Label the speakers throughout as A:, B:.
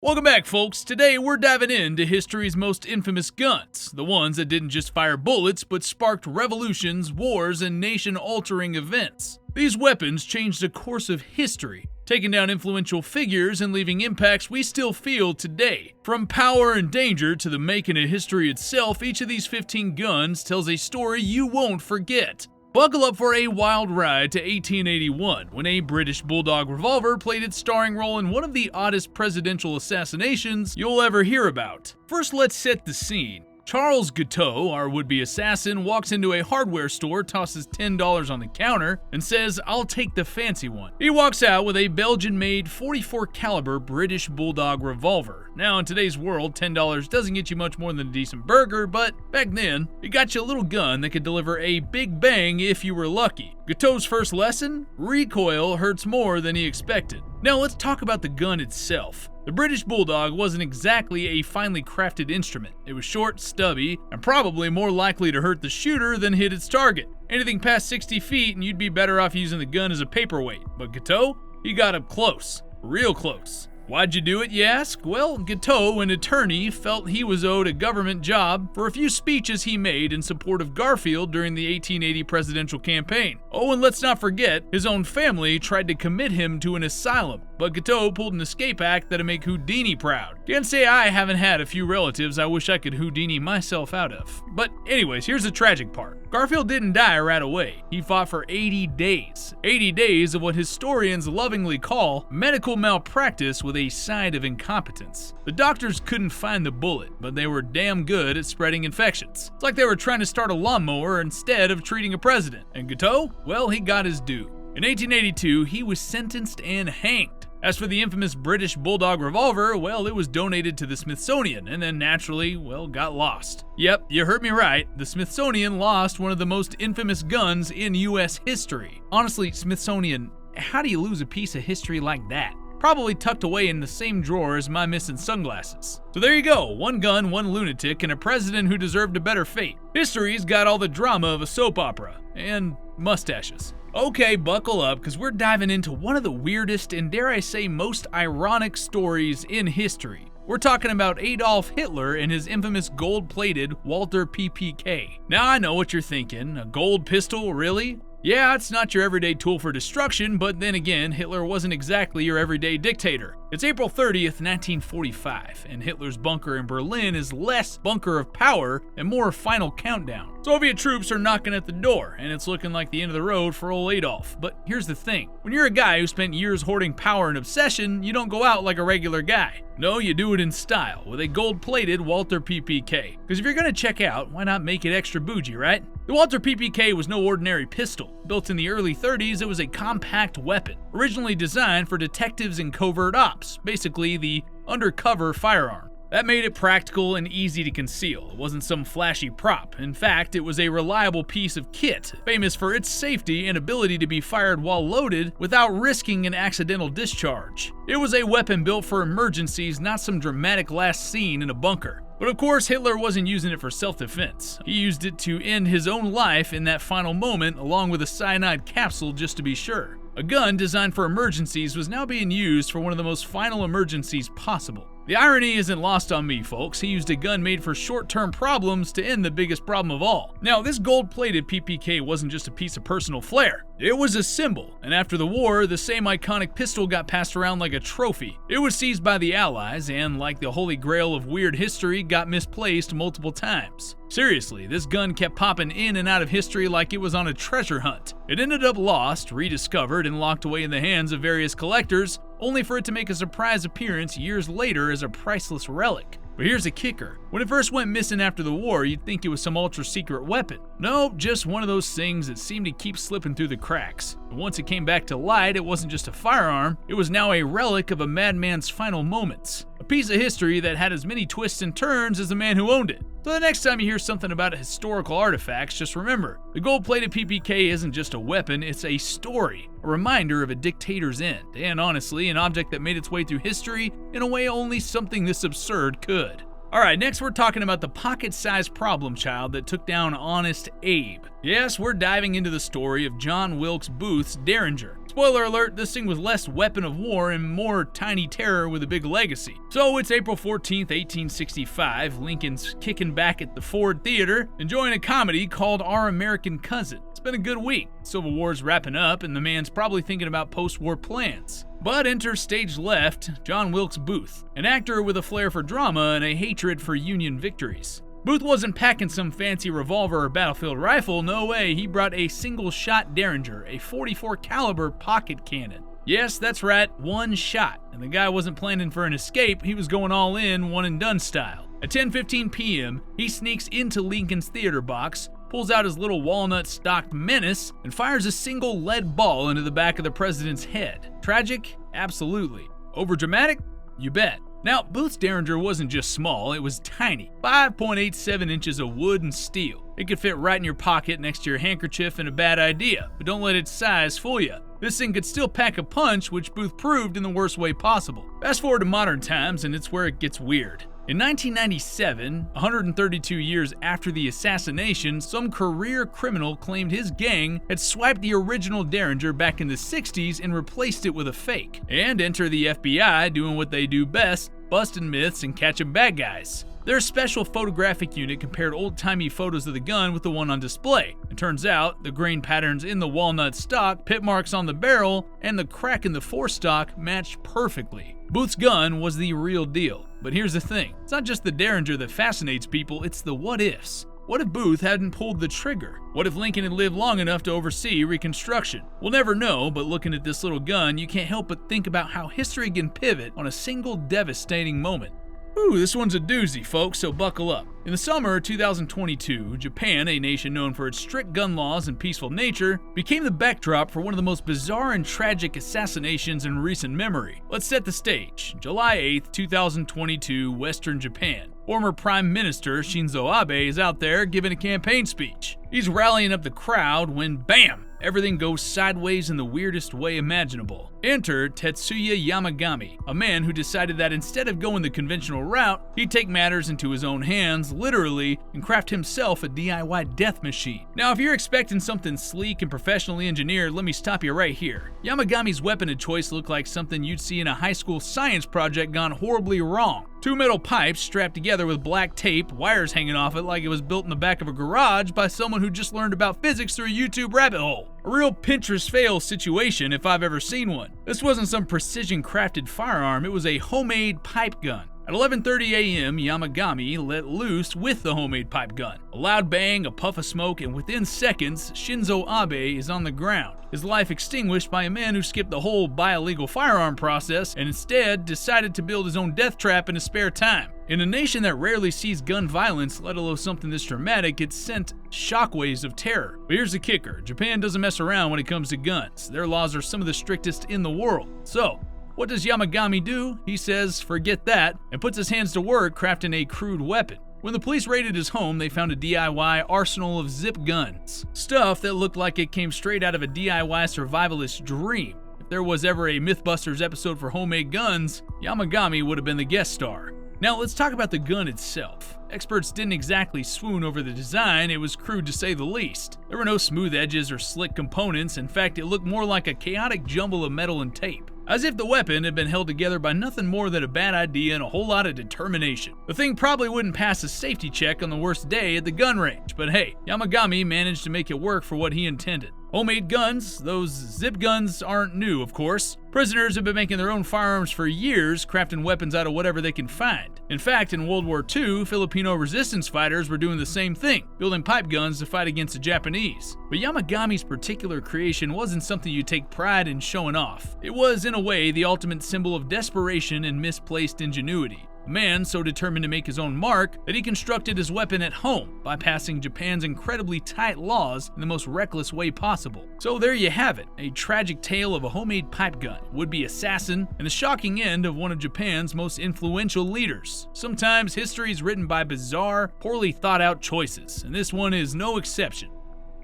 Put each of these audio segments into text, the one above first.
A: Welcome back, folks. Today we're diving into history's most infamous guns, the ones that didn't just fire bullets but sparked revolutions, wars, and nation-altering events. These weapons changed the course of history, taking down influential figures and leaving impacts we still feel today. From power and danger to the making of history itself, each of these 15 guns tells a story you won't forget. Buckle up for a wild ride to 1881, when a British Bulldog revolver played its starring role in one of the oddest presidential assassinations you'll ever hear about. First, let's set the scene. Charles Guiteau, our would-be assassin, walks into a hardware store, tosses $10 on the counter, and says, "I'll take the fancy one." He walks out with a Belgian-made .44 caliber British Bulldog revolver. Now, in today's world, $10 doesn't get you much more than a decent burger, but back then, it got you a little gun that could deliver a big bang if you were lucky. Guiteau's first lesson? Recoil hurts more than he expected. Now, let's talk about the gun itself. The British Bulldog wasn't exactly a finely crafted instrument. It was short, stubby, and probably more likely to hurt the shooter than hit its target. Anything past 60 feet and you'd be better off using the gun as a paperweight. But Guiteau, he got up close. Real close. Why'd you do it, you ask? Well, Guiteau, an attorney, felt he was owed a government job for a few speeches he made in support of Garfield during the 1880 presidential campaign. Oh, and let's not forget, his own family tried to commit him to an asylum, but Guiteau pulled an escape act that'd make Houdini proud. Can't say I haven't had a few relatives I wish I could Houdini myself out of. But anyways, here's the tragic part. Garfield didn't die right away. He fought for 80 days. 80 days of what historians lovingly call medical malpractice with a side of incompetence. The doctors couldn't find the bullet, but they were damn good at spreading infections. It's like they were trying to start a lawnmower instead of treating a president. And Guiteau? Well, he got his due. In 1882, he was sentenced and hanged. As for the infamous British Bulldog revolver, well, it was donated to the Smithsonian and then naturally, well, got lost. Yep, you heard me right. The Smithsonian lost one of the most infamous guns in US history. Honestly, Smithsonian, how do you lose a piece of history like that? Probably tucked away in the same drawer as my missing sunglasses. So there you go, one gun, one lunatic, and a president who deserved a better fate. History's got all the drama of a soap opera. And mustaches. Okay, buckle up, because we're diving into one of the weirdest and, dare I say, most ironic stories in history. We're talking about Adolf Hitler and his infamous gold-plated Walther PPK. Now I know what you're thinking, a gold pistol, really? Yeah, it's not your everyday tool for destruction, but then again, Hitler wasn't exactly your everyday dictator. It's April 30th, 1945, and Hitler's bunker in Berlin is less bunker of power and more final countdown. Soviet troops are knocking at the door, and it's looking like the end of the road for old Adolf. But here's the thing, when you're a guy who spent years hoarding power and obsession, you don't go out like a regular guy. No, you do it in style, with a gold-plated Walther PPK. Because if you're gonna check out, why not make it extra bougie, right? The Walther PPK was no ordinary pistol. Built in the early 30s, it was a compact weapon, originally designed for detectives and covert ops, basically the undercover firearm. That made it practical and easy to conceal. It wasn't some flashy prop. In fact, it was a reliable piece of kit, famous for its safety and ability to be fired while loaded without risking an accidental discharge. It was a weapon built for emergencies, not some dramatic last scene in a bunker. But of course, Hitler wasn't using it for self-defense. He used it to end his own life in that final moment, along with a cyanide capsule just to be sure. A gun designed for emergencies was now being used for one of the most final emergencies possible. The irony isn't lost on me, folks. He used a gun made for short-term problems to end the biggest problem of all. Now, this gold-plated PPK wasn't just a piece of personal flair. It was a symbol, and after the war, the same iconic pistol got passed around like a trophy. It was seized by the Allies, and like the holy grail of weird history, got misplaced multiple times. Seriously, this gun kept popping in and out of history like it was on a treasure hunt. It ended up lost, rediscovered, and locked away in the hands of various collectors, only for it to make a surprise appearance years later as a priceless relic. But here's a kicker. When it first went missing after the war, you'd think it was some ultra-secret weapon. Nope, just one of those things that seemed to keep slipping through the cracks. And once it came back to light, it wasn't just a firearm, it was now a relic of a madman's final moments. A piece of history that had as many twists and turns as the man who owned it. So the next time you hear something about historical artifacts, just remember, the gold-plated PPK isn't just a weapon, it's a story, a reminder of a dictator's end, and honestly, an object that made its way through history in a way only something this absurd could. Alright, next we're talking about the pocket-sized problem child that took down Honest Abe. Yes, we're diving into the story of John Wilkes Booth's Derringer. Spoiler alert, this thing was less weapon of war and more tiny terror with a big legacy. So it's April 14th, 1865, Lincoln's kicking back at the Ford Theater, enjoying a comedy called Our American Cousin. It's been a good week. Civil War's wrapping up and the man's probably thinking about post-war plans. But enter stage left, John Wilkes Booth, an actor with a flair for drama and a hatred for Union victories. Booth wasn't packing some fancy revolver or battlefield rifle, no way, he brought a single-shot Derringer, a .44 caliber pocket cannon. Yes, that's right, one shot, and the guy wasn't planning for an escape, he was going all in, one and done style. At 10:15 p.m., he sneaks into Lincoln's theater box, pulls out his little walnut-stocked menace, and fires a single lead ball into the back of the president's head. Tragic? Absolutely. Overdramatic? You bet. Now, Booth's Derringer wasn't just small, it was tiny. 5.87 inches of wood and steel. It could fit right in your pocket next to your handkerchief and a bad idea, but don't let its size fool you. This thing could still pack a punch, which Booth proved in the worst way possible. Fast forward to modern times, and it's where it gets weird. In 1997, 132 years after the assassination, some career criminal claimed his gang had swiped the original Derringer back in the 60s and replaced it with a fake. And enter the FBI doing what they do best, busting myths and catching bad guys. Their special photographic unit compared old-timey photos of the gun with the one on display. It turns out, the grain patterns in the walnut stock, pit marks on the barrel, and the crack in the forestock matched perfectly. Booth's gun was the real deal. But here's the thing, it's not just the Derringer that fascinates people, it's the what-ifs. What if Booth hadn't pulled the trigger? What if Lincoln had lived long enough to oversee Reconstruction? We'll never know, but looking at this little gun, you can't help but think about how history can pivot on a single devastating moment. Ooh, this one's a doozy, folks, so buckle up. In the summer of 2022, Japan, a nation known for its strict gun laws and peaceful nature, became the backdrop for one of the most bizarre and tragic assassinations in recent memory. Let's set the stage. July 8th, 2022, Western Japan. Former Prime Minister Shinzo Abe is out there giving a campaign speech. He's rallying up the crowd when, bam! Everything goes sideways in the weirdest way imaginable. Enter Tetsuya Yamagami, a man who decided that instead of going the conventional route, he'd take matters into his own hands, literally, and craft himself a DIY death machine. Now, if you're expecting something sleek and professionally engineered, let me stop you right here. Yamagami's weapon of choice looked like something you'd see in a high school science project gone horribly wrong. Two metal pipes strapped together with black tape, wires hanging off it like it was built in the back of a garage by someone who just learned about physics through a YouTube rabbit hole. A real Pinterest fail situation if I've ever seen one. This wasn't some precision crafted firearm, it was a homemade pipe gun. At 11:30 a.m., Yamagami let loose with the homemade pipe gun. A loud bang, a puff of smoke, and within seconds, Shinzo Abe is on the ground. His life extinguished by a man who skipped the whole buy a legal firearm process and instead decided to build his own death trap in his spare time. In a nation that rarely sees gun violence, let alone something this dramatic, it sent shockwaves of terror. But here's the kicker, Japan doesn't mess around when it comes to guns. Their laws are some of the strictest in the world. So, what does Yamagami do? He says, forget that, and puts his hands to work crafting a crude weapon. When the police raided his home, they found a DIY arsenal of zip guns. Stuff that looked like it came straight out of a DIY survivalist's dream. If there was ever a Mythbusters episode for homemade guns, Yamagami would have been the guest star. Now let's talk about the gun itself. Experts didn't exactly swoon over the design, it was crude to say the least. There were no smooth edges or slick components, in fact it looked more like a chaotic jumble of metal and tape. As if the weapon had been held together by nothing more than a bad idea and a whole lot of determination. The thing probably wouldn't pass a safety check on the worst day at the gun range, but hey, Yamagami managed to make it work for what he intended. Homemade guns, those zip guns aren't new, of course. Prisoners have been making their own firearms for years, crafting weapons out of whatever they can find. In fact, in World War II, Filipino resistance fighters were doing the same thing, building pipe guns to fight against the Japanese. But Yamagami's particular creation wasn't something you take pride in showing off. It was, in a way, the ultimate symbol of desperation and misplaced ingenuity. A man so determined to make his own mark that he constructed his weapon at home, bypassing Japan's incredibly tight laws in the most reckless way possible. So there you have it, a tragic tale of a homemade pipe gun, would-be assassin, and the shocking end of one of Japan's most influential leaders. Sometimes history is written by bizarre, poorly thought out choices, and this one is no exception.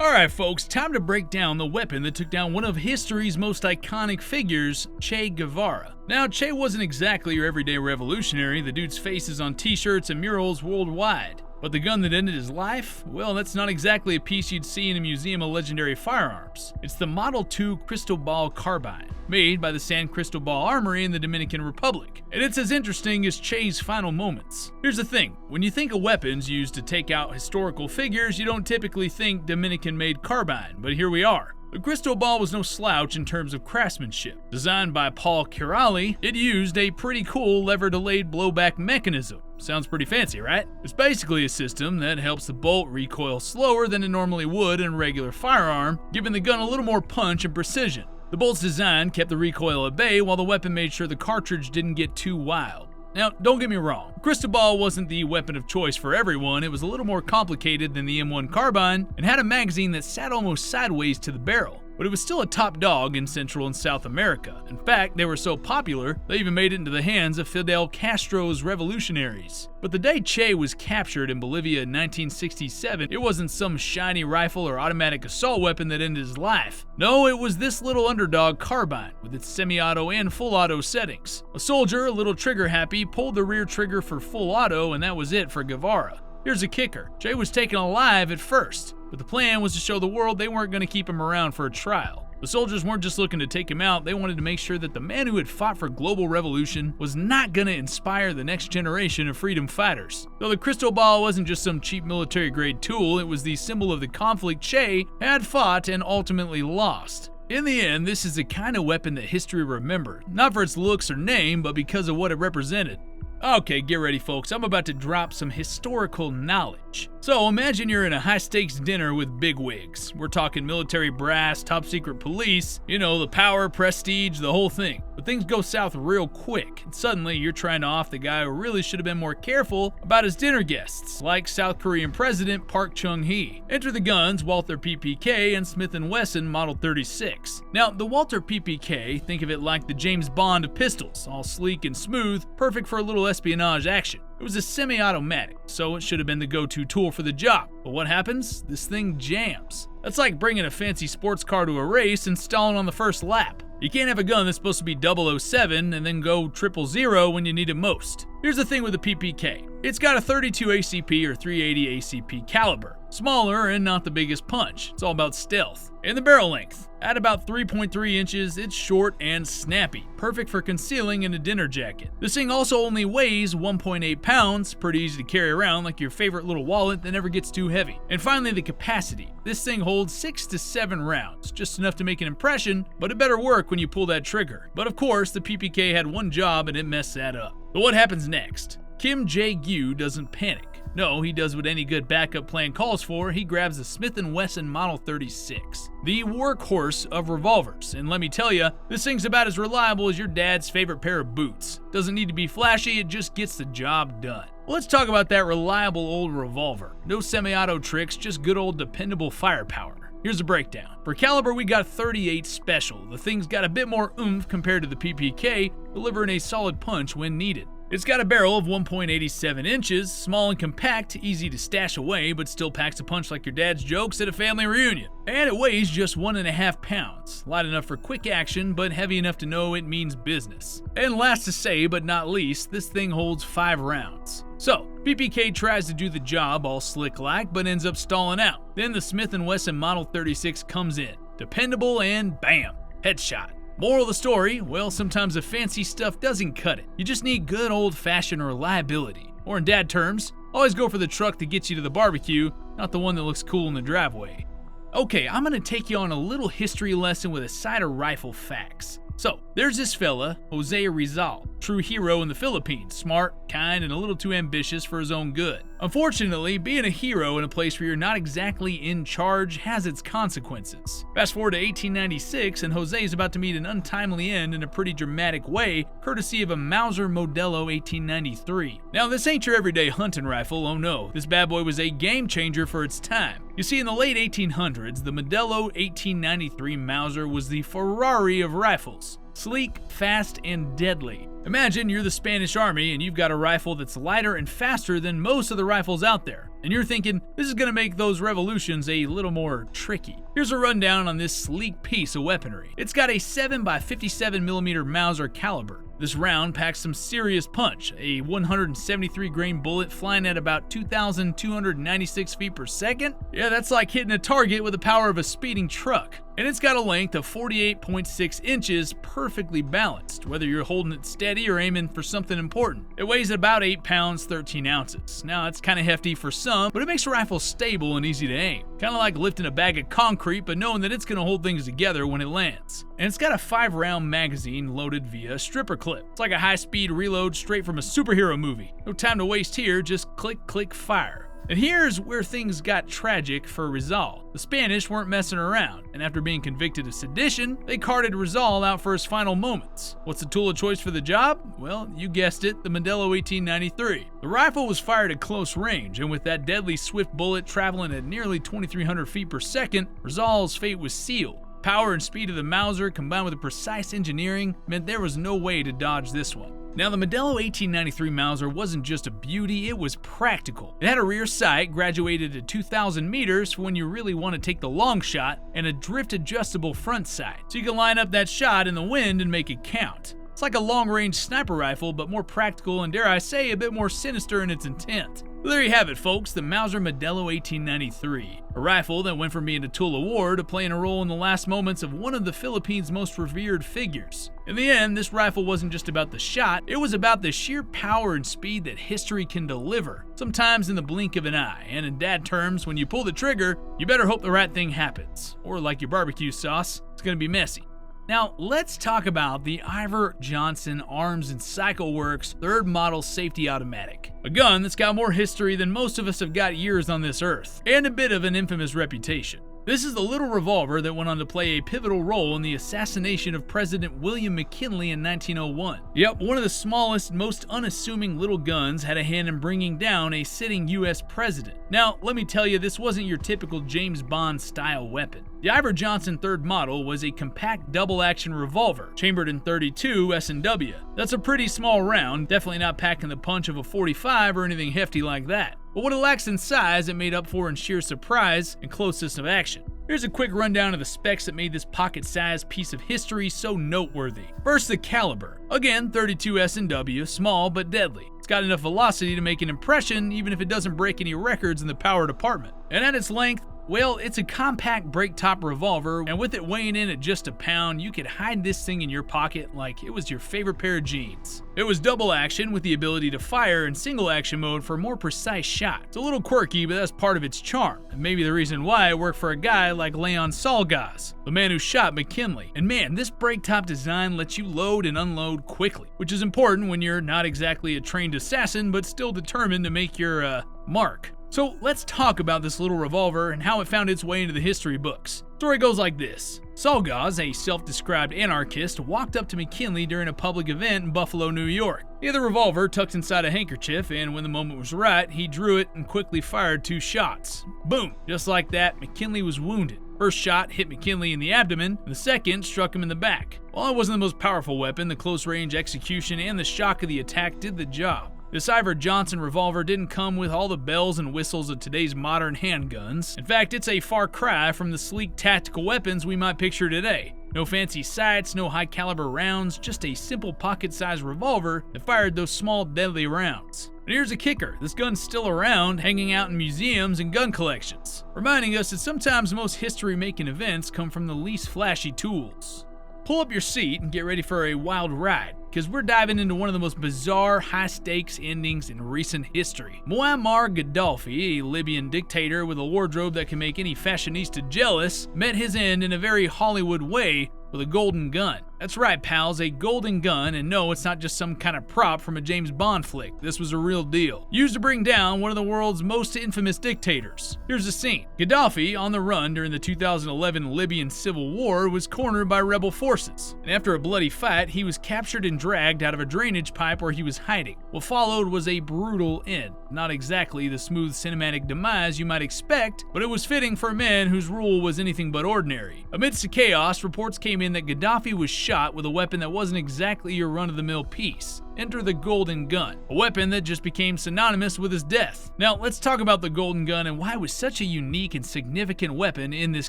A: Alright folks, time to break down the weapon that took down one of history's most iconic figures, Che Guevara. Now, Che wasn't exactly your everyday revolutionary, the dude's face is on t-shirts and murals worldwide. But the gun that ended his life? Well, that's not exactly a piece you'd see in a museum of legendary firearms. It's the Model II Cristobal Carbine, made by the San Cristobal Armory in the Dominican Republic. And it's as interesting as Che's final moments. Here's the thing, when you think of weapons used to take out historical figures, you don't typically think Dominican-made carbine, but here we are. The Cristobal was no slouch in terms of craftsmanship. Designed by Paul Curali, it used a pretty cool lever-delayed blowback mechanism. Sounds pretty fancy, right? It's basically a system that helps the bolt recoil slower than it normally would in a regular firearm, giving the gun a little more punch and precision. The bolt's design kept the recoil at bay while the weapon made sure the cartridge didn't get too wild. Now, don't get me wrong, Cristobal wasn't the weapon of choice for everyone. It was a little more complicated than the M1 carbine and had a magazine that sat almost sideways to the barrel. But it was still a top dog in Central and South America. In fact, they were so popular, they even made it into the hands of Fidel Castro's revolutionaries. But the day Che was captured in Bolivia in 1967, it wasn't some shiny rifle or automatic assault weapon that ended his life. No, it was this little underdog carbine with its semi-auto and full auto settings. A soldier, a little trigger happy, pulled the rear trigger for full auto, and that was it for Guevara. Here's a kicker. Che was taken alive at first, but the plan was to show the world they weren't going to keep him around for a trial. The soldiers weren't just looking to take him out, they wanted to make sure that the man who had fought for global revolution was not going to inspire the next generation of freedom fighters. Though the Cristobal wasn't just some cheap military-grade tool, it was the symbol of the conflict Che had fought and ultimately lost. In the end, this is the kind of weapon that history remembered, not for its looks or name, but because of what it represented. Okay, get ready folks, I'm about to drop some historical knowledge. So imagine you're in a high-stakes dinner with bigwigs. We're talking military brass, top-secret police, you know, the power, prestige, the whole thing. But things go south real quick, and suddenly you're trying to off the guy who really should have been more careful about his dinner guests, like South Korean President Park Chung-hee. Enter the guns, Walther PPK and Smith & Wesson Model 36. Now, the Walther PPK, think of it like the James Bond of pistols, all sleek and smooth, perfect for a little espionage action. It was a semi-automatic, so it should have been the go-to tool for the job. But what happens? This thing jams. That's like bringing a fancy sports car to a race and stalling on the first lap. You can't have a gun that's supposed to be 007 and then go 000 when you need it most. Here's the thing with the PPK. It's got a 32 ACP or 380 ACP caliber. Smaller and not the biggest punch. It's all about stealth. And the barrel length. At about 3.3 inches, it's short and snappy. Perfect for concealing in a dinner jacket. This thing also only weighs 1.8 pounds. Pretty easy to carry around like your favorite little wallet that never gets too heavy. And finally, the capacity. This thing holds 6 to 7 rounds. Just enough to make an impression, but it better work when you pull that trigger. But of course, the PPK had one job and it messed that up. But what happens next? Kim Jae-gyu doesn't panic. No, he does what any good backup plan calls for. He grabs the Smith & Wesson Model 36, the workhorse of revolvers. And let me tell you, this thing's about as reliable as your dad's favorite pair of boots. Doesn't need to be flashy, it just gets the job done. Well, let's talk about that reliable old revolver. No semi-auto tricks, just good old dependable firepower. Here's a breakdown. For caliber, we got 38 Special. The thing's got a bit more oomph compared to the PPK, delivering a solid punch when needed. It's got a barrel of 1.87 inches, small and compact, easy to stash away, but still packs a punch like your dad's jokes at a family reunion. And it weighs just 1.5 pounds, light enough for quick action, but heavy enough to know it means business. And last to say, but not least, this thing holds 5 rounds. So, PPK tries to do the job all slick-like, but ends up stalling out. Then the Smith & Wesson Model 36 comes in. Dependable and bam, headshot. Moral of the story, well, sometimes the fancy stuff doesn't cut it. You just need good old-fashioned reliability. Or in dad terms, always go for the truck that gets you to the barbecue, not the one that looks cool in the driveway. Okay, I'm gonna take you on a little history lesson with a side of rifle facts. So, there's this fella, Jose Rizal, true hero in the Philippines, smart, kind, and a little too ambitious for his own good. Unfortunately, being a hero in a place where you're not exactly in charge has its consequences. Fast forward to 1896, and Jose is about to meet an untimely end in a pretty dramatic way, courtesy of a Mauser Modelo 1893. Now, this ain't your everyday hunting rifle, oh no. This bad boy was a game changer for its time. You see, in the late 1800s, the Modelo 1893 Mauser was the Ferrari of rifles. Sleek, fast, and deadly. Imagine you're the Spanish army and you've got a rifle that's lighter and faster than most of the rifles out there. And you're thinking, this is gonna make those revolutions a little more tricky. Here's a rundown on this sleek piece of weaponry. It's got a 7x57mm Mauser caliber, This round packs some serious punch, a 173 grain bullet flying at about 2,296 feet per second. Yeah, that's like hitting a target with the power of a speeding truck. And it's got a length of 48.6 inches, perfectly balanced, whether you're holding it steady or aiming for something important. It weighs about 8 pounds, 13 ounces. Now, it's kind of hefty for some, but it makes the rifle stable and easy to aim. Kind of like lifting a bag of concrete, but knowing that it's going to hold things together when it lands. And it's got a 5-round magazine loaded via a stripper clip. It's like a high-speed reload straight from a superhero movie. No time to waste here, just click, click, fire. And here's where things got tragic for Rizal. The Spanish weren't messing around, and after being convicted of sedition, they carted Rizal out for his final moments. What's the tool of choice for the job? Well, you guessed it, the Modelo 1893. The rifle was fired at close range, and with that deadly swift bullet traveling at nearly 2,300 feet per second, Rizal's fate was sealed. Power and speed of the Mauser combined with the precise engineering meant there was no way to dodge this one. Now, the Modelo 1893 Mauser wasn't just a beauty, it was practical. It had a rear sight graduated to 2,000 meters for when you really want to take the long shot, and a drift-adjustable front sight, so you can line up that shot in the wind and make it count. It's like a long-range sniper rifle, but more practical and, dare I say, a bit more sinister in its intent. Well, there you have it, folks, the Mauser Modelo 1893, a rifle that went from being a tool of war to playing a role in the last moments of one of the Philippines' most revered figures. In the end, this rifle wasn't just about the shot, it was about the sheer power and speed that history can deliver, sometimes in the blink of an eye, and in dad terms, when you pull the trigger, you better hope the right thing happens. Or like your barbecue sauce, it's gonna be messy. Now, let's talk about the Iver Johnson Arms and Cycle Works 3rd Model Safety Automatic. A gun that's got more history than most of us have got years on this earth, and a bit of an infamous reputation. This is the little revolver that went on to play a pivotal role in the assassination of President William McKinley in 1901. Yep, one of the smallest, most unassuming little guns had a hand in bringing down a sitting US president. Now, let me tell you, this wasn't your typical James Bond style weapon. The Iver Johnson 3rd Model was a compact double-action revolver, chambered in .32 S&W. That's a pretty small round, definitely not packing the punch of a .45 or anything hefty like that. But what it lacks in size, it made up for in sheer surprise and closeness of action. Here's a quick rundown of the specs that made this pocket-sized piece of history so noteworthy. First, the caliber. Again, .32 S&W, small but deadly. It's got enough velocity to make an impression even if it doesn't break any records in the power department. And at its length, well, it's a compact break-top revolver, and with it weighing in at just a pound, you could hide this thing in your pocket like it was your favorite pair of jeans. It was double action with the ability to fire in single action mode for a more precise shot. It's a little quirky, but that's part of its charm, and maybe the reason why it worked for a guy like Leon Salgaz, the man who shot McKinley. And man, this break-top design lets you load and unload quickly, which is important when you're not exactly a trained assassin, but still determined to make your, mark. So let's talk about this little revolver and how it found its way into the history books. Story goes like this. Salgaz, a self-described anarchist, walked up to McKinley during a public event in Buffalo, New York. He had the revolver tucked inside a handkerchief, and when the moment was right, he drew it and quickly fired 2 shots. Boom! Just like that, McKinley was wounded. First shot hit McKinley in the abdomen, and the second struck him in the back. While it wasn't the most powerful weapon, the close-range execution and the shock of the attack did the job. This Iver Johnson revolver didn't come with all the bells and whistles of today's modern handguns. In fact, it's a far cry from the sleek tactical weapons we might picture today. No fancy sights, no high-caliber rounds, just a simple pocket-sized revolver that fired those small, deadly rounds. And here's a kicker, this gun's still around, hanging out in museums and gun collections, reminding us that sometimes most history-making events come from the least flashy tools. Pull up your seat and get ready for a wild ride, because we're diving into one of the most bizarre, high-stakes endings in recent history. Muammar Gaddafi, a Libyan dictator with a wardrobe that can make any fashionista jealous, met his end in a very Hollywood way with a golden gun. That's right, pals, a golden gun, and no, it's not just some kind of prop from a James Bond flick. This was a real deal. Used to bring down one of the world's most infamous dictators. Here's the scene. Gaddafi, on the run during the 2011 Libyan civil war, was cornered by rebel forces, and after a bloody fight, he was captured and dragged out of a drainage pipe where he was hiding. What followed was a brutal end. Not exactly the smooth cinematic demise you might expect, but it was fitting for a man whose rule was anything but ordinary. Amidst the chaos, reports came in that Gaddafi was shot with a weapon that wasn't exactly your run-of-the-mill piece. Enter the golden gun, a weapon that just became synonymous with his death. Now, let's talk about the golden gun and why it was such a unique and significant weapon in this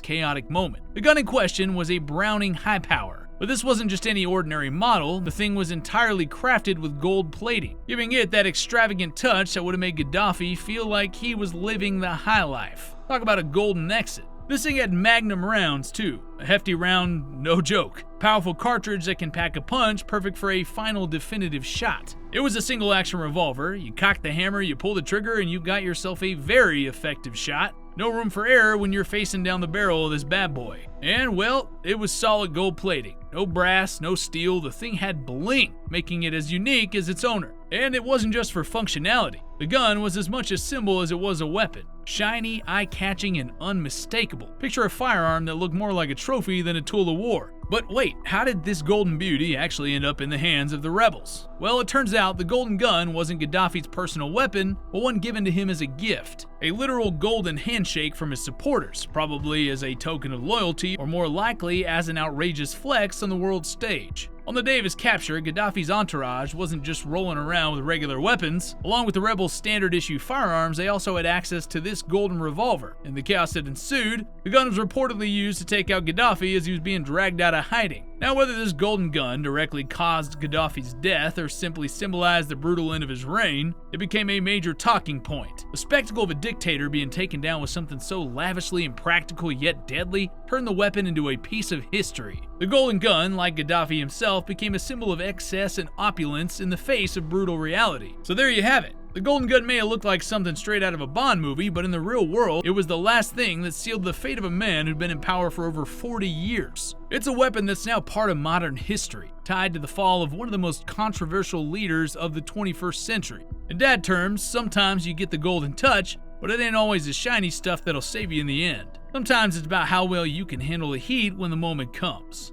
A: chaotic moment. The gun in question was a Browning High Power, But this wasn't just any ordinary model, the thing was entirely crafted with gold plating, giving it that extravagant touch that would have made Gaddafi feel like he was living the high life. Talk about a golden exit. This thing had magnum rounds too, a hefty round, no joke. Powerful cartridge that can pack a punch, perfect for a final definitive shot. It was a single action revolver, you cock the hammer, you pull the trigger, and you got yourself a very effective shot. No room for error when you're facing down the barrel of this bad boy. And well, it was solid gold plating. No brass, no steel, the thing had bling, making it as unique as its owner. And it wasn't just for functionality. The gun was as much a symbol as it was a weapon. Shiny, eye-catching, and unmistakable. Picture a firearm that looked more like a trophy than a tool of war. But wait, how did this golden beauty actually end up in the hands of the rebels? Well, it turns out the golden gun wasn't Gaddafi's personal weapon, but one given to him as a gift. A literal golden handshake from his supporters, probably as a token of loyalty, or more likely as an outrageous flex on the world stage. On the day of his capture, Gaddafi's entourage wasn't just rolling around with regular weapons. Along with the rebels' standard-issue firearms, they also had access to this golden revolver. In the chaos that ensued, the gun was reportedly used to take out Gaddafi as he was being dragged out of hiding. Now, whether this golden gun directly caused Gaddafi's death or simply symbolized the brutal end of his reign, it became a major talking point. The spectacle of a dictator being taken down with something so lavishly impractical yet deadly turned the weapon into a piece of history. The golden gun, like Gaddafi himself, became a symbol of excess and opulence in the face of brutal reality. So there you have it. The golden gun may have looked like something straight out of a Bond movie, but in the real world, it was the last thing that sealed the fate of a man who'd been in power for over 40 years. It's a weapon that's now part of modern history, tied to the fall of one of the most controversial leaders of the 21st century. In dad terms, sometimes you get the golden touch, but it ain't always the shiny stuff that'll save you in the end. Sometimes it's about how well you can handle the heat when the moment comes.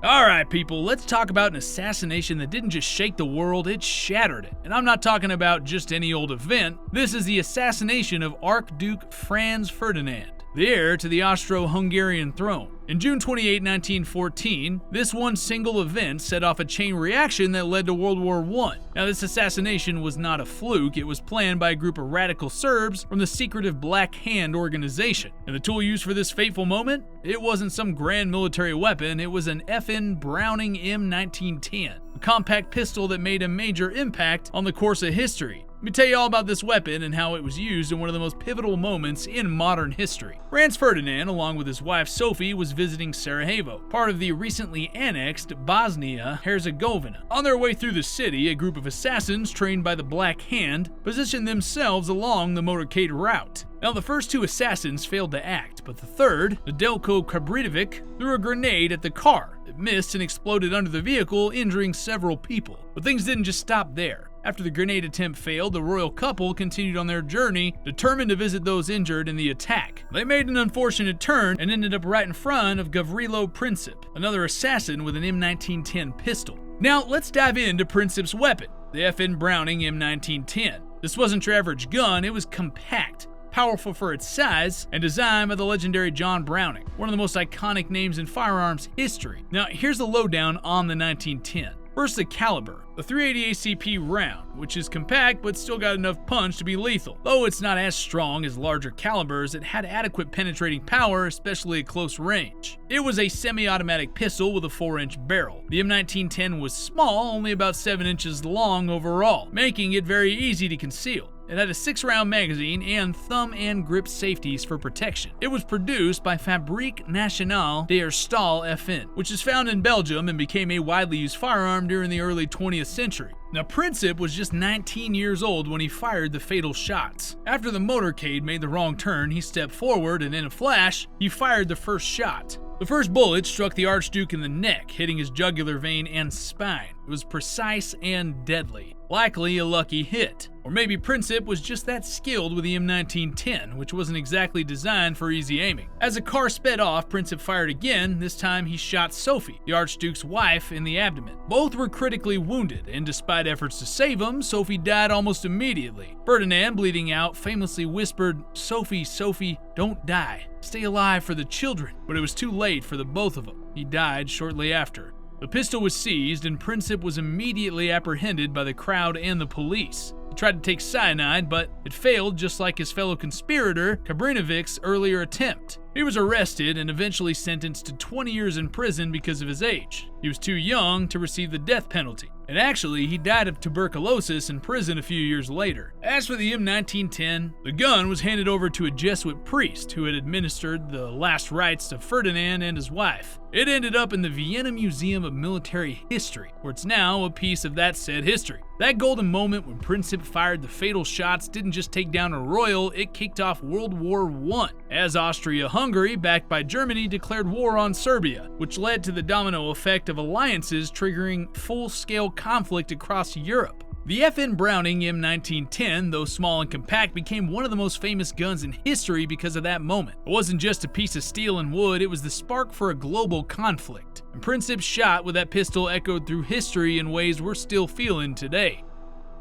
A: Alright people, let's talk about an assassination that didn't just shake the world, it shattered it. And I'm not talking about just any old event. This is the assassination of Archduke Franz Ferdinand, the heir to the Austro-Hungarian throne. In June 28, 1914, this one single event set off a chain reaction that led to World War I. Now, this assassination was not a fluke, it was planned by a group of radical Serbs from the secretive Black Hand organization. And the tool used for this fateful moment? It wasn't some grand military weapon, it was an FN Browning M1910, a compact pistol that made a major impact on the course of history. Let me tell you all about this weapon and how it was used in one of the most pivotal moments in modern history. Franz Ferdinand, along with his wife Sophie, was visiting Sarajevo, part of the recently annexed Bosnia-Herzegovina. On their way through the city, a group of assassins trained by the Black Hand positioned themselves along the motorcade route. Now, the first two assassins failed to act, but the third, Nedeljko Kabridovic, threw a grenade at the car. It missed and exploded under the vehicle, injuring several people. But things didn't just stop there. After the grenade attempt failed, the royal couple continued on their journey, determined to visit those injured in the attack. They made an unfortunate turn and ended up right in front of Gavrilo Princip, another assassin with an M1910 pistol. Now, let's dive into Princip's weapon, the FN Browning M1910. This wasn't your average gun, it was compact, powerful for its size, and designed by the legendary John Browning, one of the most iconic names in firearms history. Now, here's the lowdown on the 1910. First, the caliber. The 380 ACP round, which is compact but still got enough punch to be lethal. Though it's not as strong as larger calibers, it had adequate penetrating power, especially at close range. It was a semi-automatic pistol with a 4-inch barrel. The M1910 was small, only about 7 inches long overall, making it very easy to conceal. It had a 6-round magazine and thumb and grip safeties for protection. It was produced by Fabrique Nationale der Stahl FN, which is found in Belgium and became a widely used firearm during the early 20th century. Now, Princip was just 19 years old when he fired the fatal shots. After the motorcade made the wrong turn, he stepped forward and in a flash, he fired the first shot. The first bullet struck the Archduke in the neck, hitting his jugular vein and spine. It was precise and deadly. Likely a lucky hit. Or maybe Princip was just that skilled with the M1910, which wasn't exactly designed for easy aiming. As the car sped off, Princip fired again. This time he shot Sophie, the Archduke's wife, in the abdomen. Both were critically wounded, and despite efforts to save them, Sophie died almost immediately. Ferdinand, bleeding out, famously whispered, "Sophie, Sophie, don't die. Stay alive for the children." But it was too late for the both of them. He died shortly after. The pistol was seized, and Princip was immediately apprehended by the crowd and the police. He tried to take cyanide, but it failed just like his fellow conspirator, Kabrinevic's earlier attempt. He was arrested and eventually sentenced to 20 years in prison because of his age. He was too young to receive the death penalty, and actually he died of tuberculosis in prison a few years later. As for the M1910, the gun was handed over to a Jesuit priest who had administered the last rites to Ferdinand and his wife. It ended up in the Vienna Museum of Military History, where it's now a piece of that said history. That golden moment when Princip fired the fatal shots didn't just take down a royal, it kicked off World War I, as Austria-Hungary, backed by Germany, declared war on Serbia, which led to the domino effect of alliances triggering full-scale conflict across Europe. The FN Browning M1910, though small and compact, became one of the most famous guns in history because of that moment. It wasn't just a piece of steel and wood, it was the spark for a global conflict. And Princip's shot with that pistol echoed through history in ways we're still feeling today.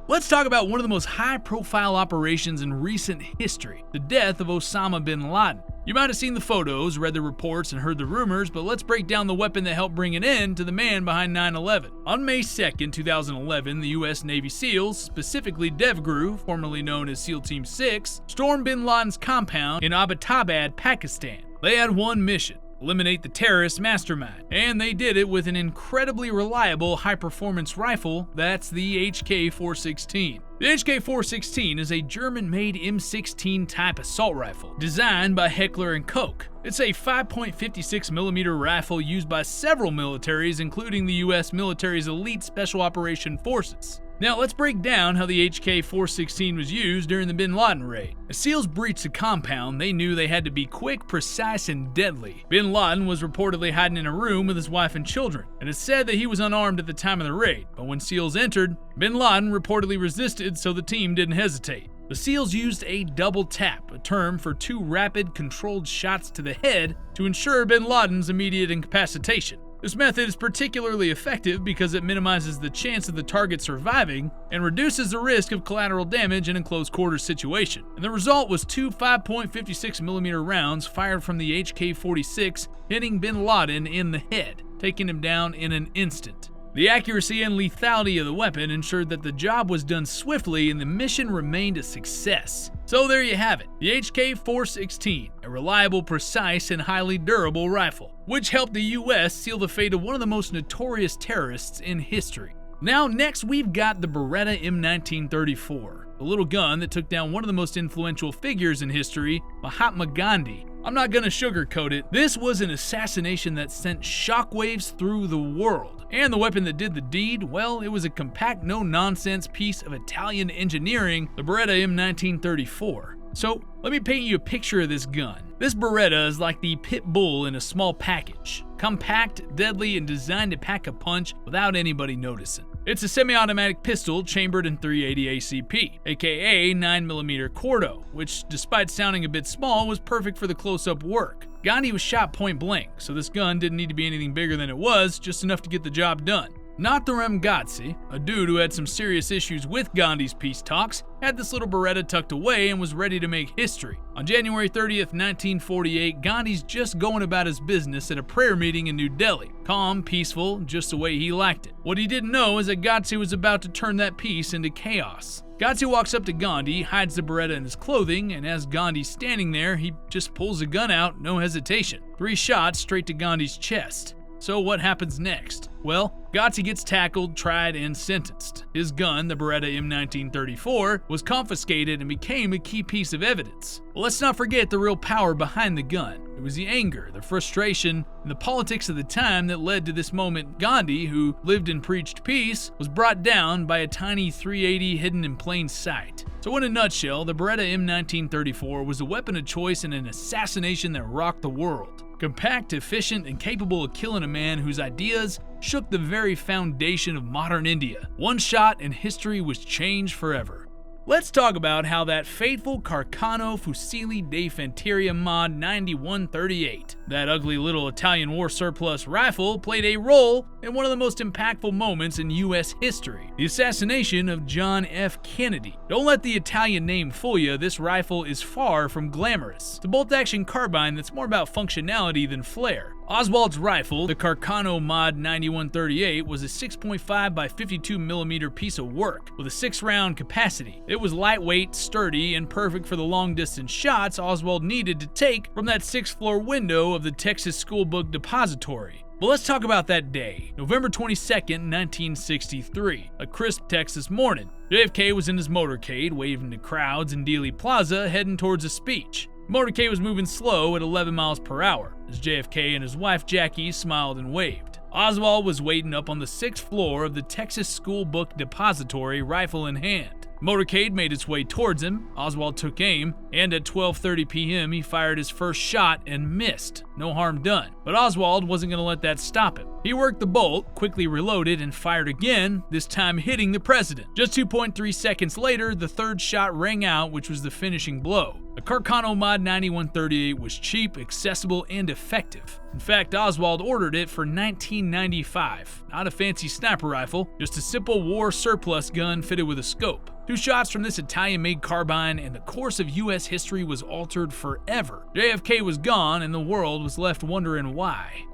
A: Let's talk about one of the most high-profile operations in recent history, the death of Osama bin Laden. You might have seen the photos, read the reports, and heard the rumors, but let's break down the weapon that helped bring an end to the man behind 9/11. On May 2nd, 2011, the U.S. Navy SEALs, specifically DevGru, formerly known as SEAL Team 6, stormed bin Laden's compound in Abbottabad, Pakistan. They had one mission: eliminate the terrorist mastermind, and they did it with an incredibly reliable high-performance rifle, that's the HK416. The HK416 is a German-made M16 type assault rifle, designed by Heckler & Koch. It's a 5.56mm rifle used by several militaries, including the U.S. military's elite Special Operation Forces. Now let's break down how the HK416 was used during the bin Laden raid. As SEALs breached the compound, they knew they had to be quick, precise, and deadly. Bin Laden was reportedly hiding in a room with his wife and children, and it's said that he was unarmed at the time of the raid, but when SEALs entered, bin Laden reportedly resisted, so the team didn't hesitate. The SEALs used a double tap, a term for 2 rapid, controlled shots to the head to ensure bin Laden's immediate incapacitation. This method is particularly effective because it minimizes the chance of the target surviving and reduces the risk of collateral damage in a close quarters situation. And the result was 2 5.56mm rounds fired from the HK-46, hitting bin Laden in the head, taking him down in an instant. The accuracy and lethality of the weapon ensured that the job was done swiftly and the mission remained a success. So there you have it, the HK416, a reliable, precise, and highly durable rifle, which helped the US seal the fate of one of the most notorious terrorists in history. Now next we've got the Baretta M1934, the little gun that took down one of the most influential figures in history, Mahatma Gandhi. I'm not gonna sugarcoat it, this was an assassination that sent shockwaves through the world. And the weapon that did the deed, well, it was a compact, no-nonsense piece of Italian engineering, the Baretta M1934. So, let me paint you a picture of this gun. This Baretta is like the pit bull in a small package. Compact, deadly, and designed to pack a punch without anybody noticing. It's a semi-automatic pistol chambered in .380 ACP, aka 9mm Cordo, which, despite sounding a bit small, was perfect for the close-up work. Gandhi was shot point blank, so this gun didn't need to be anything bigger than it was, just enough to get the job done. Nathuram Godse, a dude who had some serious issues with Gandhi's peace talks, had this little Baretta tucked away and was ready to make history. On January 30th, 1948, Gandhi's just going about his business at a prayer meeting in New Delhi. Calm, peaceful, just the way he liked it. What he didn't know is that Godse was about to turn that peace into chaos. Godse walks up to Gandhi, hides the Baretta in his clothing, and as Gandhi's standing there, he just pulls a gun out, no hesitation. 3 shots straight to Gandhi's chest. So what happens next? Well, Godse gets tackled, tried, and sentenced. His gun, the Baretta M1934, was confiscated and became a key piece of evidence. But let's not forget the real power behind the gun. It was the anger, the frustration, and the politics of the time that led to this moment. Gandhi, who lived and preached peace, was brought down by a tiny .380 hidden in plain sight. So in a nutshell, the Baretta M1934 was a weapon of choice in an assassination that rocked the world. Compact, efficient, and capable of killing a man whose ideas shook the very foundation of modern India. One shot and history was changed forever. Let's talk about how that fateful Carcano Fucili de Fanteria Mod 9138, that ugly little Italian war surplus rifle, played a role and one of the most impactful moments in U.S. history, the assassination of John F. Kennedy. Don't let the Italian name fool you, this rifle is far from glamorous. It's a bolt-action carbine that's more about functionality than flair. Oswald's rifle, the Carcano Mod 9138, was a 6.5 by 52mm piece of work with a 6-round capacity. It was lightweight, sturdy, and perfect for the long-distance shots Oswald needed to take from that 6th-floor window of the Texas Schoolbook Depository. Well, let's talk about that day, November 22nd, 1963, a crisp Texas morning. JFK was in his motorcade, waving to crowds in Dealey Plaza, heading towards a speech. Motorcade was moving slow at 11 miles per hour, as JFK and his wife Jackie smiled and waved. Oswald was waiting up on the 6th floor of the Texas Schoolbook Depository, rifle in hand. Motorcade made its way towards him, Oswald took aim, and at 12:30 p.m. he fired his first shot and missed. No harm done. But Oswald wasn't going to let that stop him. He worked the bolt, quickly reloaded, and fired again, this time hitting the president. Just 2.3 seconds later, the 3rd shot rang out, which was the finishing blow. The Carcano Mod 9138 was cheap, accessible, and effective. In fact, Oswald ordered it for $19.95. Not a fancy sniper rifle, just a simple war surplus gun fitted with a scope. 2 shots from this Italian-made carbine, and the course of U.S. history was altered forever. JFK was gone, and the world was left wondering why.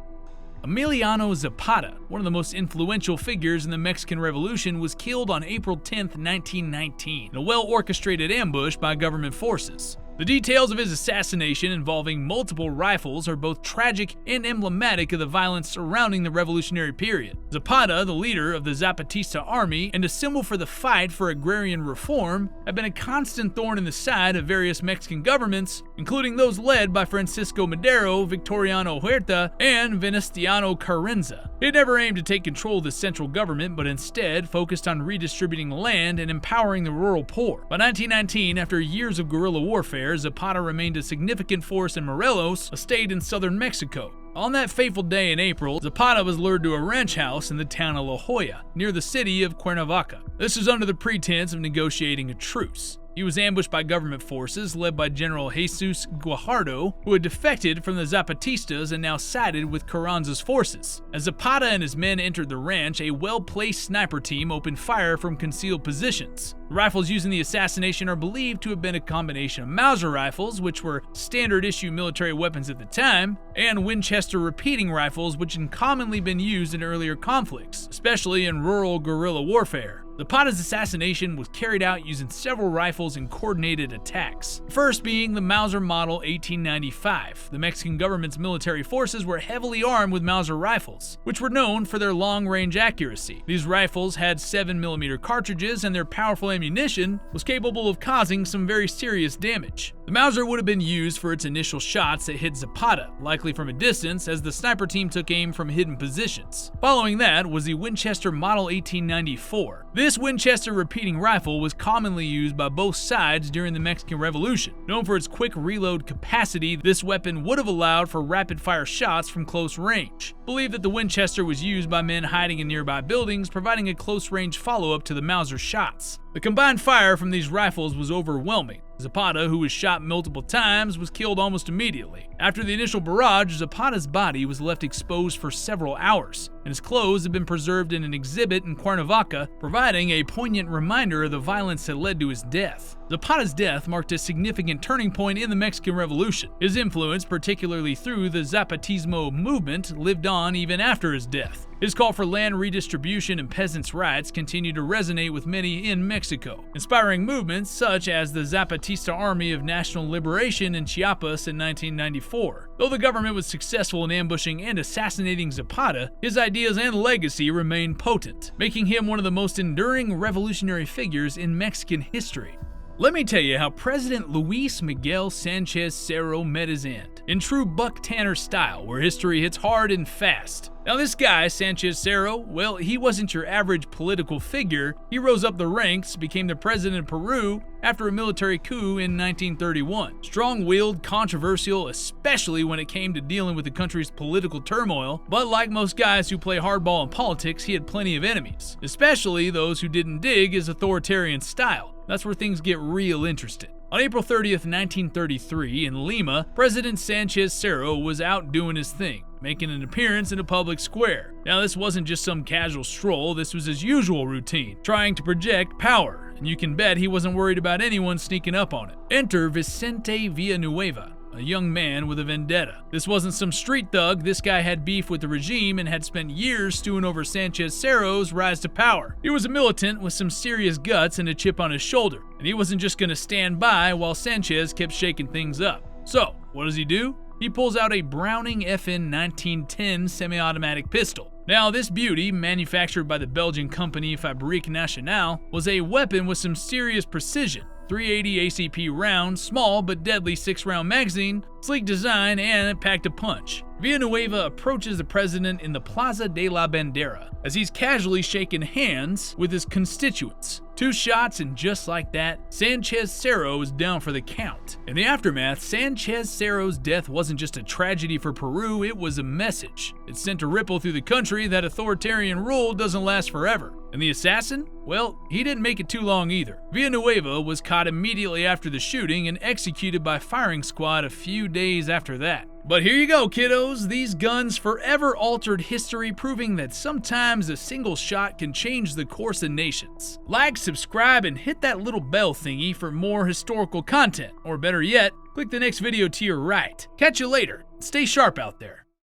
A: Emiliano Zapata, one of the most influential figures in the Mexican Revolution, was killed on April 10, 1919, in a well-orchestrated ambush by government forces. The details of his assassination, involving multiple rifles, are both tragic and emblematic of the violence surrounding the revolutionary period. Zapata, the leader of the Zapatista army and a symbol for the fight for agrarian reform, had been a constant thorn in the side of various Mexican governments, including those led by Francisco Madero, Victoriano Huerta, and Venustiano Carranza. He had never aimed to take control of the central government, but instead focused on redistributing land and empowering the rural poor. By 1919, after years of guerrilla warfare, Zapata remained a significant force in Morelos, a state in southern Mexico. On that fateful day in April, Zapata was lured to a ranch house in the town of La Jolla, near the city of Cuernavaca. This was under the pretense of negotiating a truce. He was ambushed by government forces led by General Jesus Guajardo, who had defected from the Zapatistas and now sided with Carranza's forces. As Zapata and his men entered the ranch, a well-placed sniper team opened fire from concealed positions. The rifles used in the assassination are believed to have been a combination of Mauser rifles, which were standard-issue military weapons at the time, and Winchester repeating rifles, which had commonly been used in earlier conflicts, especially in rural guerrilla warfare. Zapata's assassination was carried out using several rifles in coordinated attacks. First being the Mauser Model 1895. The Mexican government's military forces were heavily armed with Mauser rifles, which were known for their long-range accuracy. These rifles had 7mm cartridges, and their powerful ammunition was capable of causing some very serious damage. The Mauser would have been used for its initial shots that hit Zapata, likely from a distance, as the sniper team took aim from hidden positions. Following that was the Winchester Model 1894. This Winchester repeating rifle was commonly used by both sides during the Mexican Revolution. Known for its quick reload capacity, this weapon would have allowed for rapid-fire shots from close range. Believed that the Winchester was used by men hiding in nearby buildings, providing a close-range follow-up to the Mauser shots. The combined fire from these rifles was overwhelming. Zapata, who was shot multiple times, was killed almost immediately. After the initial barrage, Zapata's body was left exposed for several hours, and his clothes had been preserved in an exhibit in Cuernavaca, providing a poignant reminder of the violence that led to his death. Zapata's death marked a significant turning point in the Mexican Revolution. His influence, particularly through the Zapatismo movement, lived on even after his death. His call for land redistribution and peasants' rights continued to resonate with many in Mexico, inspiring movements such as the Zapatista Army of National Liberation in Chiapas in 1994. Though the government was successful in ambushing and assassinating Zapata, his ideas and legacy remained potent, making him one of the most enduring revolutionary figures in Mexican history. Let me tell you how President Luis Miguel Sanchez Cerro met his end, in true Buck Tanner style, where history hits hard and fast. Now this guy, Sanchez Cerro, well, he wasn't your average political figure. He rose up the ranks, became the president of Peru after a military coup in 1931. Strong-willed, controversial, especially when it came to dealing with the country's political turmoil, but like most guys who play hardball in politics, he had plenty of enemies, especially those who didn't dig his authoritarian style. That's where things get real interesting. On April 30th, 1933, in Lima, President Sanchez Cerro was out doing his thing. making an appearance in a public square. Now, this wasn't just some casual stroll, this was his usual routine, trying to project power, and you can bet he wasn't worried about anyone sneaking up on it. Enter Vicente Villanueva, a young man with a vendetta. This wasn't some street thug, this guy had beef with the regime and had spent years stewing over Sanchez Cerro's rise to power. He was a militant with some serious guts and a chip on his shoulder, and he wasn't just gonna stand by while Sanchez kept shaking things up. So, what does he do? He pulls out a Browning FN 1910 semi-automatic pistol. Now, this beauty, manufactured by the Belgian company Fabrique Nationale, was a weapon with some serious precision. 380 ACP round, small but deadly 6-round magazine, sleek design, and it packed a punch. Villanueva approaches the president in the Plaza de la Bandera as he's casually shaking hands with his constituents. 2 shots, and just like that, Sanchez Cerro is down for the count. In the aftermath, Sanchez Cerro's death wasn't just a tragedy for Peru, it was a message. It sent a ripple through the country that authoritarian rule doesn't last forever. And the assassin? Well, he didn't make it too long either. Villanueva was caught immediately after the shooting and executed by firing squad a few days after that. But here you go, kiddos. These guns forever altered history, proving that sometimes a single shot can change the course of nations. Like, subscribe, and hit that little bell thingy for more historical content. Or better yet, click the next video to your right. Catch you later. Stay sharp out there.